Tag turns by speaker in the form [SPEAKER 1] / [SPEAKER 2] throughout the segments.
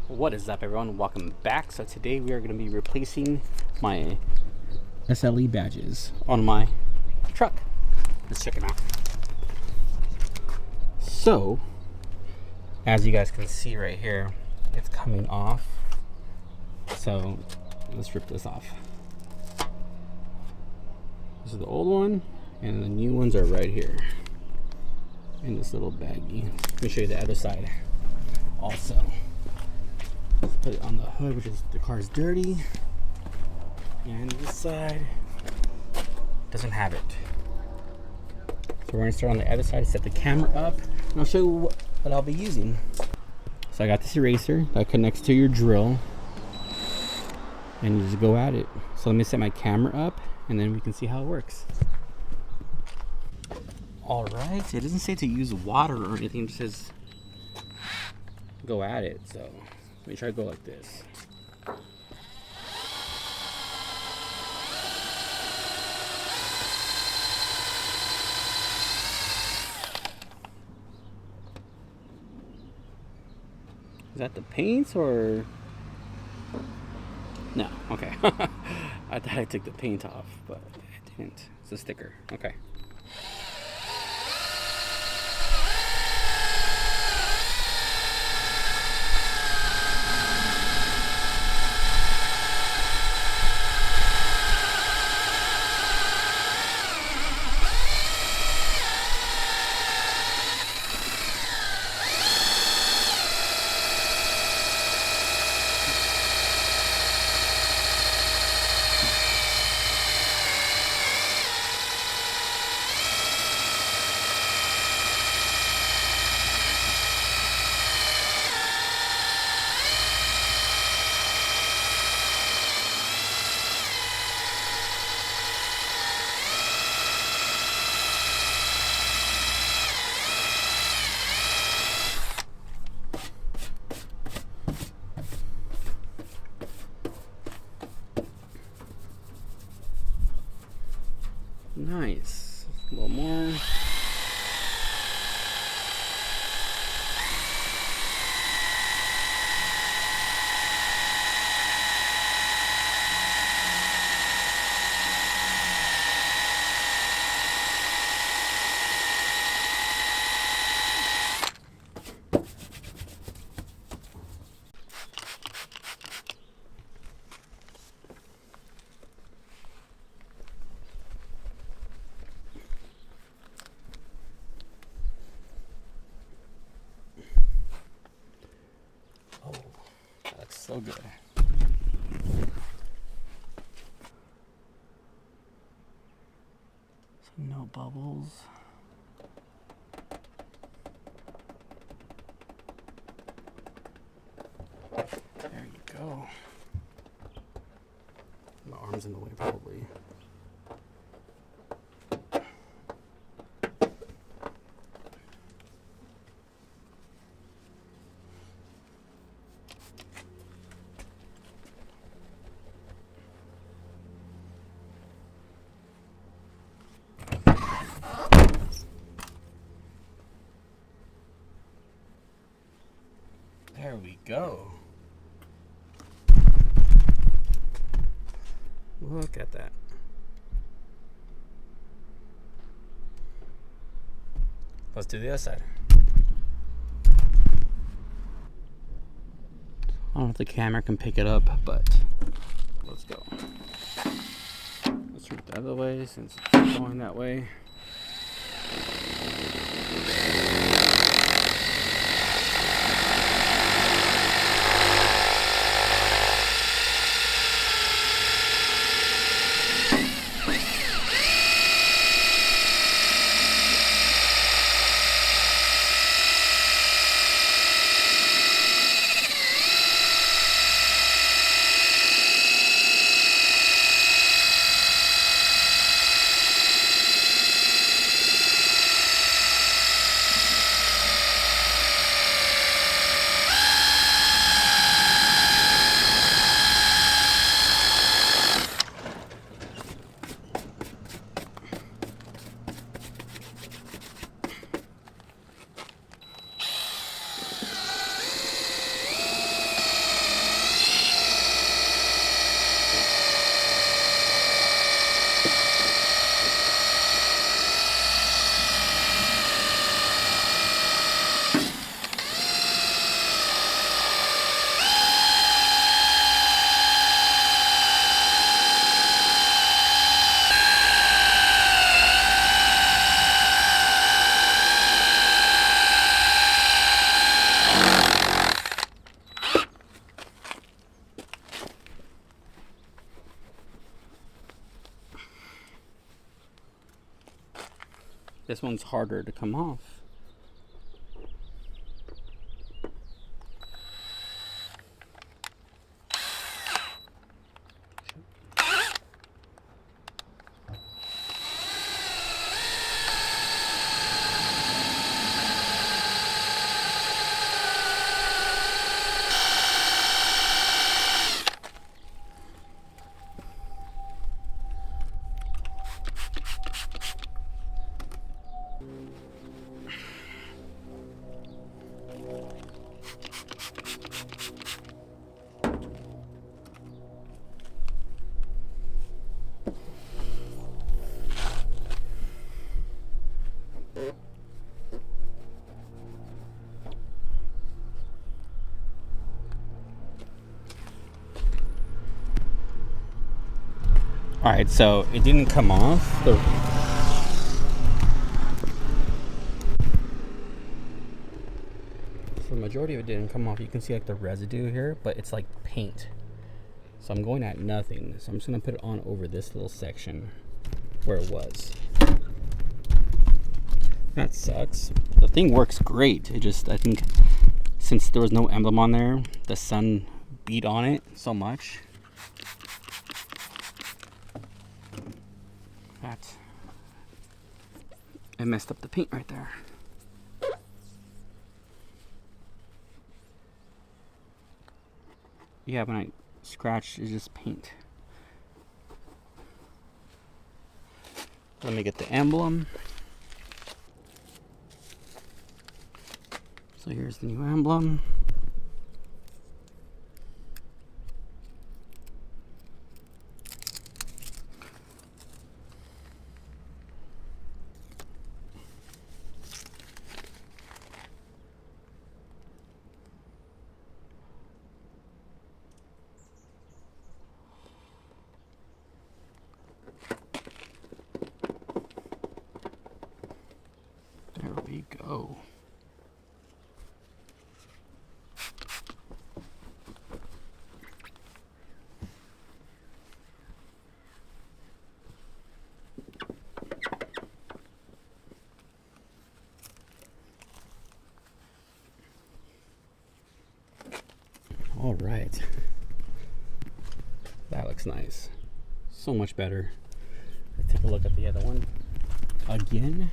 [SPEAKER 1] What is up, everyone? Welcome back. So today we are going to be replacing my SLE badges on my truck. Let's check it out. So as you guys can see right here, it's coming off. So let's rip this off. This is the old one, and the new ones are right here in this little baggie. Let me show you the other side also. Let's put it on the hood, which is the car's dirty, and this side doesn't have it. So we're gonna start on the other side, set the camera up, and I'll show you what I'll be using. So I got this eraser that connects to your drill, and you just go at it. So let me set my camera up, and then we can see how it works. All right, it doesn't say to use water or anything, it just says go at it. So let me try to go like this. Is that the paint or no? Okay. I thought I took the paint off, but I didn't. It's a sticker. Okay. Nice. A little more. That's so good. So no bubbles. There you go. My arm's in the way probably. There we go. Look at that. Let's do the other side. I don't know if the camera can pick it up, but let's go. Let's turn it the other way since it's going that way. This one's harder to come off. Alright, so it didn't come off. So the majority of it didn't come off. You can see like the residue here, but it's like paint. So I'm going at nothing. So I'm just gonna put it on over this little section where it was. That sucks. The thing works great. It just, I think since there was no emblem on there, the sun beat on it so much. I messed up the paint right there. Yeah, when I scratch, it's just paint. Let me get the emblem. So here's the new emblem. There we go. All right. That looks nice. So much better. Let's take a look at the other one again.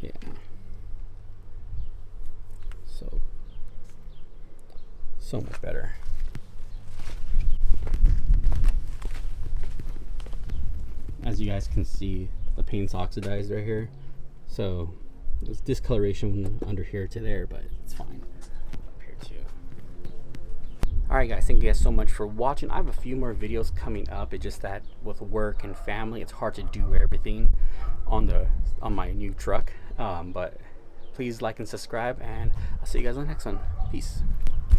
[SPEAKER 1] Yeah. So much better. As you guys can see, the paint's oxidized right here. So there's discoloration under here to there, but it's fine. Up here too. Alright guys, thank you guys so much for watching. I have a few more videos coming up. It's just that with work and family, it's hard to do everything on my new truck. But please like and subscribe, and I'll see you guys on the next one. Peace.